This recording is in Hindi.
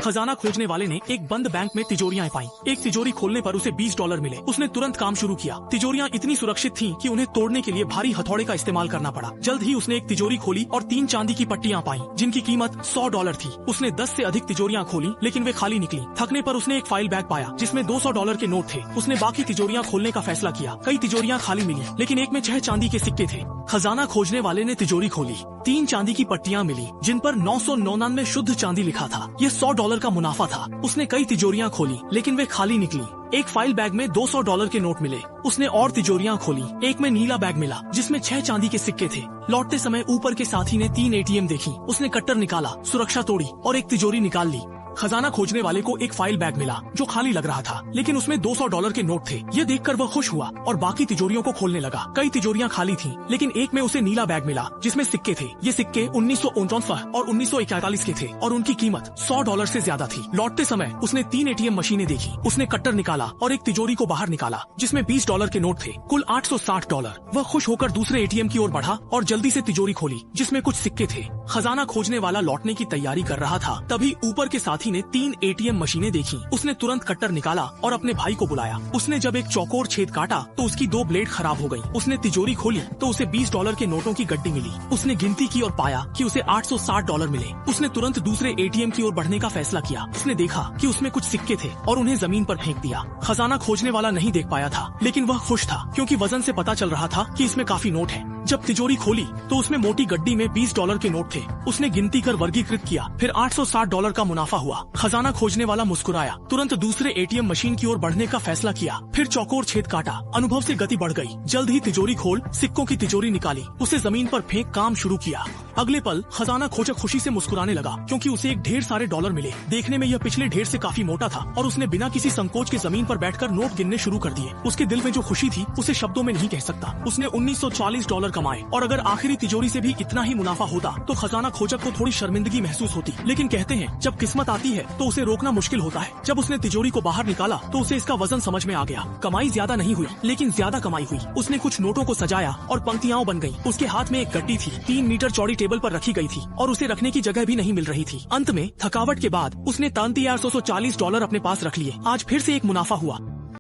खजाना खोजने वाले ने एक बंद बैंक में तिजोरियां पाई। एक तिजोरी खोलने पर उसे $20 मिले। उसने तुरंत काम शुरू किया। तिजोरियां इतनी सुरक्षित थीं कि उन्हें तोड़ने के लिए भारी हथौड़े का इस्तेमाल करना पड़ा। जल्द ही उसने एक तिजोरी खोली और 3 चांदी की पट्टियां पाई, जिनकी कीमत $100 थी। उसने 10 से अधिक तिजोरियां खोली, लेकिन वे खाली निकली। थकने पर उसने एक फाइल बैग पाया जिसमें $200 के नोट थे। उसने बाकी तिजोरियां खोलने का फैसला किया। कई तिजोरियां खाली मिली, लेकिन एक में 6 चांदी के सिक्के थे। खजाना खोजने वाले ने तिजोरी खोली। 3 चांदी की पट्टियां मिली, जिन पर 999 शुद्ध चांदी लिखा था। ये $100 का मुनाफा था। उसने कई तिजोरियां खोली, लेकिन वे खाली निकली। एक फाइल बैग में $200 के नोट मिले। उसने और तिजोरियां खोली। एक में नीला बैग मिला, जिसमें 6 चांदी के सिक्के थे। लौटते समय ऊपर के साथी ने 3 ATM देखी। उसने कट्टर निकाला, सुरक्षा तोड़ी और एक तिजोरी निकाल ली। खजाना खोजने वाले को एक फाइल बैग मिला जो खाली लग रहा था, लेकिन उसमें $200 के नोट थे। ये देखकर वह खुश हुआ और बाकी तिजोरियों को खोलने लगा। कई तिजोरियां खाली थीं, लेकिन एक में उसे नीला बैग मिला जिसमें सिक्के थे। ये सिक्के 1949 और 1941 के थे और उनकी कीमत $100 से ज्यादा थी। लौटते समय उसने 3 ATM मशीनें देखी। उसने कट्टर निकाला और एक तिजोरी को बाहर निकाला जिसमें $20 के नोट थे, कुल $860। वह खुश होकर दूसरे ATM की ओर बढ़ा और जल्दी से तिजोरी खोली जिसमें कुछ सिक्के थे। खजाना खोजने वाला लौटने की तैयारी कर रहा था, तभी ऊपर के साथी ने 3 ATM मशीनें देखी। उसने तुरंत कट्टर निकाला और अपने भाई को बुलाया। उसने जब एक चौकोर छेद काटा तो उसकी 2 ब्लेड खराब हो गई। उसने तिजोरी खोली तो उसे $20 के नोटों की गड्डी मिली। उसने गिनती की और पाया कि उसे $860 मिले। उसने तुरंत दूसरे ATM की ओर बढ़ने का फैसला किया। उसने देखा कि उसमें कुछ सिक्के थे और उन्हें जमीन पर फेंक दिया। खजाना खोजने वाला नहीं देख पाया था, लेकिन वह खुश था क्योंकि वजन से पता चल रहा था कि इसमें काफी नोट है। जब तिजोरी खोली तो उसमें मोटी गड्डी में $20 के नोट थे। उसने गिनती कर वर्गीकृत किया, फिर $860 का मुनाफा हुआ। खजाना खोजने वाला मुस्कुराया, तुरंत दूसरे ATM मशीन की ओर बढ़ने का फैसला किया, फिर चौकोर छेद काटा। अनुभव से गति बढ़ गई। जल्द ही तिजोरी खोल सिक्कों की तिजोरी निकाली, उसे जमीन पर फेंक काम शुरू किया। अगले पल खजाना खोजक खुशी से मुस्कुराने लगा क्योंकि उसे एक ढेर सारे डॉलर मिले। देखने में यह पिछले ढेर से काफी मोटा था और उसने बिना किसी संकोच के जमीन पर बैठकर नोट गिनने शुरू कर दिए। उसके दिल में जो खुशी थी उसे शब्दों में नहीं कह सकता। उसने $1940 कमाए और अगर आखिरी तिजोरी से भी इतना ही मुनाफा होता तो खजाना खोजक को थोड़ी शर्मिंदगी महसूस होती। लेकिन कहते हैं जब किस्मत आती है तो उसे रोकना मुश्किल होता है। जब उसने तिजोरी को बाहर निकाला तो उसे इसका वजन समझ में आ गया। कमाई ज्यादा नहीं हुई, लेकिन ज्यादा कमाई हुई। उसने कुछ नोटों को सजाया और पंक्तियां बन गयी। उसके हाथ में एक गड्डी थी, 3 मीटर चौड़ी टेबल पर रखी गई थी और उसे रखने की जगह भी नहीं मिल रही थी। अंत में थकावट के बाद उसने $3,440 अपने पास रख लिए। आज फिर से एक मुनाफा हुआ।